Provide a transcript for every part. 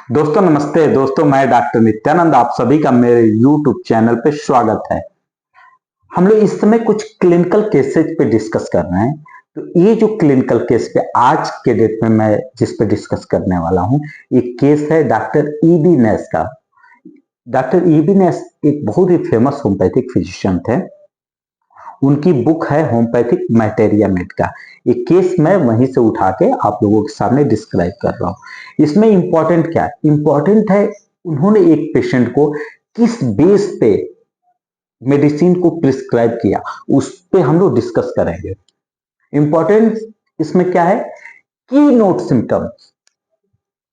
दोस्तों नमस्ते। दोस्तों मैं डॉक्टर नित्यानंद, आप सभी का मेरे YouTube चैनल पे स्वागत है। हम लोग इस समय कुछ क्लिनिकल केसेस पे डिस्कस कर रहे हैं। तो ये जो क्लिनिकल केस पे आज के डेट में मैं जिस पे डिस्कस करने वाला हूँ, ये केस है डॉक्टर ईबी नेस का। डॉक्टर ईबी नेस एक बहुत ही फेमस होम्योपैथिक फिजिशियन थे। उनकी बुक है होम्योपैथिक मैटेरिया मेड का। ये केस मैं वहीं से उठा के आप लोगों के सामने डिस्क्राइब कर रहा हूँ। इसमें इंपॉर्टेंट क्या है? इंपॉर्टेंट है उन्होंने एक पेशेंट को किस बेस पे मेडिसिन को प्रिस्क्राइब किया, उस पे हम लोग डिस्कस करेंगे। इंपॉर्टेंट इसमें क्या है? की नोट सिम्टम्स,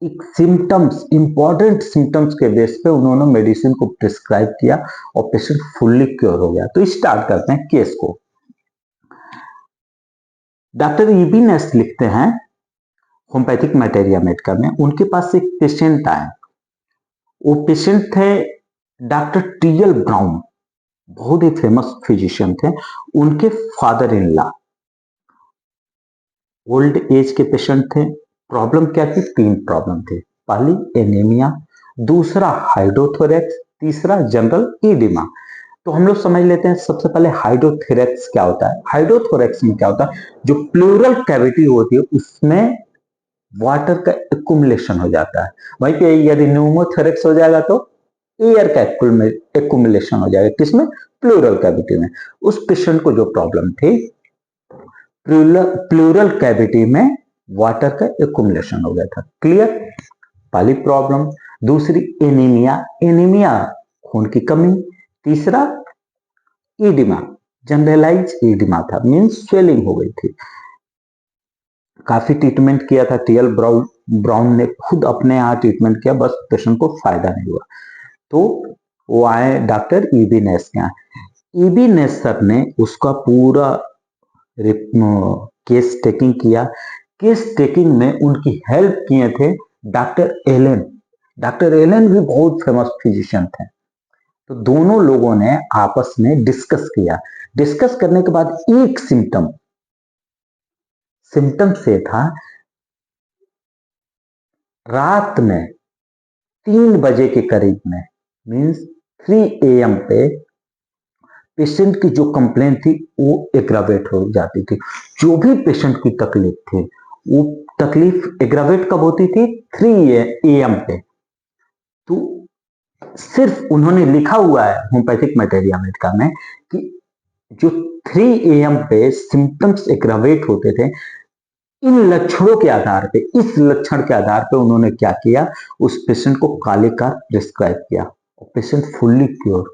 एक सिम्टम्स, इंपॉर्टेंट सिम्टम्स के बेस पे उन्होंने मेडिसिन को प्रिस्क्राइब किया और पेशेंट फुल्ली क्योर हो गया। तो स्टार्ट करते हैं केस को। डॉक्टर ईबी नेस लिखते हैं होम्योपैथिक मैटेरिया मेडिका में, उनके पास एक पेशेंट आए। वो पेशेंट थे डॉक्टर टीएल ब्राउन, बहुत ही फेमस फिजिशियन थे। उनके father in law old age के पेशेंट थे। प्रॉब्लम क्या थी? 3 प्रॉब्लम थे। पहली एनीमिया, दूसरा हाइड्रोथोरेक्स, तीसरा जनरल ईडिमा। तो हम लोग समझ लेते हैं सबसे पहले हाइड्रोथोरेक्स क्या होता है। हाइड्रोथोरेक्स में क्या होता है? जो प्लूरल कैविटी होती है उसमें वाटर का एक्युमुलेशन हो जाता है। वहीं पे यदि न्यूमोथोरेक्स हो जाएगा तो एयर का एक्युमुलेशन हो जाएगा। किसमें? प्लूरल कैविटी में। उस पेशेंट को जो प्रॉब्लम थी, प्लूरल कैविटी में वाटर का एक्युमुलेशन हो गया था। क्लियर? पहली प्रॉब्लम। दूसरी एनीमिया, एनीमिया खून की कमी। तीसरा ईडिमा, जनरलाइज ईडिमा था, मींस स्वेलिंग हो गई थी। काफी ट्रीटमेंट किया था टीएल ब्राउन ने, खुद अपने यहाँ ट्रीटमेंट किया, बस पेशेंट को फायदा नहीं हुआ। तो वो आए डॉक्टर ईबी नेस के यहाँ। ईबी नेस सर ने उसका पूरा केस टेकिंग किया। केस टेकिंग में उनकी हेल्प किए थे डॉक्टर एलन। डॉक्टर एलन भी बहुत फेमस फिजिशियन थे। तो दोनों लोगों ने आपस में डिस्कस किया। डिस्कस करने के बाद एक सिम्टम से था, रात में 3 बजे के करीब में, मींस 3 AM पे पेशेंट की जो कंप्लेंट थी वो एग्रावेट हो जाती थी। जो भी पेशेंट की तकलीफ थी वो तकलीफ एग्रावेट कब होती थी? 3 AM पे। तो सिर्फ उन्होंने लिखा हुआ है होम्योपैथिक मैटेरिया मेडिका में कि जो 3 AM पे सिम्टम्स एग्रावेट होते थे, इन लक्षणों के आधार पे, इस लक्षण के आधार पे उन्होंने क्या किया? उस पेशेंट को कालेकार प्रिस्क्राइब किया और पेशेंट फुल्ली क्योर।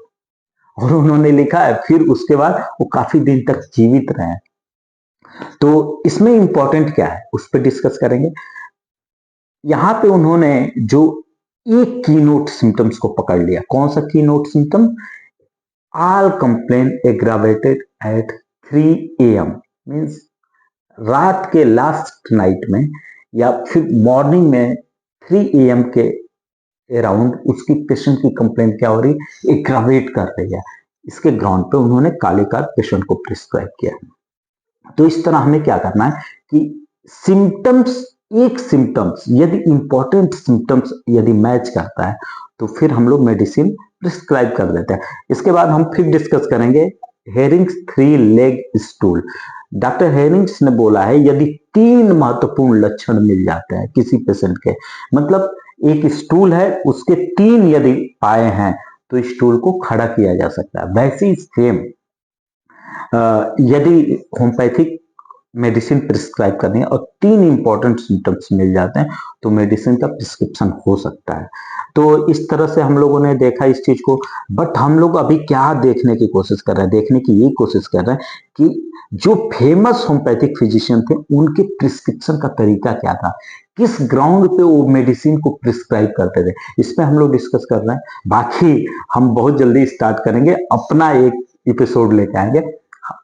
और उन्होंने लिखा है फिर उसके बाद वो काफी दिन तक जीवित रहे। तो इसमें इंपॉर्टेंट क्या है उस पर डिस्कस करेंगे। यहां पे उन्होंने जो एक की नोट सिम्टम्स को पकड़ लिया। कौन सा keynote symptom? All complain aggravated at 3 AM, means रात के लास्ट नाइट में या फिर मॉर्निंग में 3 AM के अराउंड उसकी पेशेंट की कंप्लेंट क्या हो रही? एग्रावेट कर रही है। इसके ग्राउंड पे उन्होंने कालेकार पेशेंट को प्रिस्क्राइब किया। तो इस तरह हमें क्या करना है कि सिम्टम्स, एक सिम्टम्स यदि इंपॉर्टेंट सिम्टम्स यदि मैच करता है तो फिर हम लोग मेडिसिन प्रिस्क्राइब कर देते हैं। इसके बाद हम फिर डिस्कस करेंगे Hering's 3 leg stool. Doctor Hering's ने बोला है यदि 3 महत्वपूर्ण लक्षण मिल जाते हैं किसी पेशेंट के, मतलब एक स्टूल है उसके 3 यदि पाए हैं तो स्टूल को खड़ा किया जा सकता है। वैसे ही सेम यदि होम्योपैथिक मेडिसिन प्रिस्क्राइब करनी है और 3 इंपॉर्टेंट सिम्टम्स मिल जाते हैं तो मेडिसिन का प्रिस्क्रिप्शन हो सकता है। तो इस तरह से हम लोगों ने देखा इस चीज को। बट हम लोग अभी क्या देखने की कोशिश कर रहे हैं? देखने की ये कोशिश कर रहे हैं कि जो फेमस होम्योपैथिक फिजिशियन थे उनके प्रिस्क्रिप्शन का तरीका क्या था, किस ग्राउंड पे वो मेडिसिन को प्रिस्क्राइब करते थे, इस पे हम लोग डिस्कस कर रहे हैं। बाकी हम बहुत जल्दी स्टार्ट करेंगे, अपना एक एपिसोड लेके आएंगे।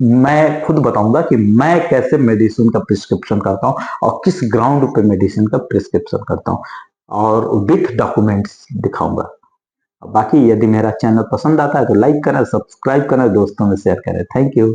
मैं खुद बताऊंगा कि मैं कैसे मेडिसिन का प्रिस्क्रिप्शन करता हूँ और किस ग्राउंड पे मेडिसिन का प्रिस्क्रिप्शन करता हूँ, और विथ डॉक्यूमेंट्स दिखाऊंगा। बाकी यदि मेरा चैनल पसंद आता है तो लाइक करें, सब्सक्राइब करें, दोस्तों में शेयर करें। Thank you.